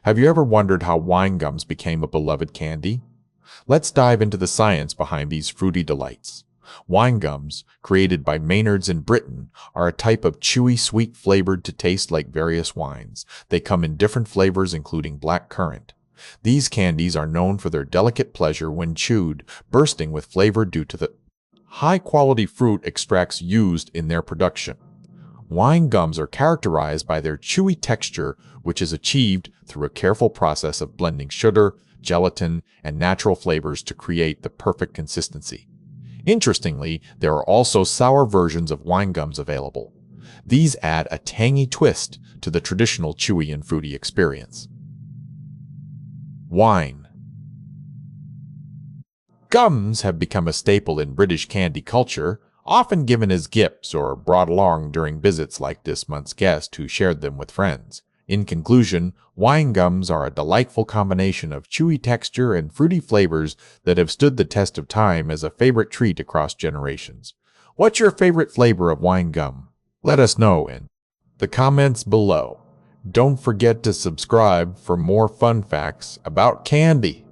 Have you ever wondered how wine gums became a beloved candy? Let's dive into the science behind these fruity delights. Wine gums, created by Maynards in Britain, are a type of chewy, sweet flavored to taste like various wines. They come in different flavors including black currant. These candies are known for their delicate pleasure when chewed, bursting with flavor due to the high-quality fruit extracts used in their production. Wine gums are characterized by their chewy texture, which is achieved through a careful process of blending sugar, gelatin, and natural flavors to create the perfect consistency. Interestingly, there are also sour versions of wine gums available. These add a tangy twist to the traditional chewy and fruity experience. Wine. Gums have become a staple in British candy culture, often given as gifts or brought along during visits like this month's guest who shared them with friends. In conclusion, wine gums are a delightful combination of chewy texture and fruity flavors that have stood the test of time as a favorite treat across generations. What's your favorite flavor of wine gum? Let us know in the comments below. Don't forget to subscribe for more fun facts about candy.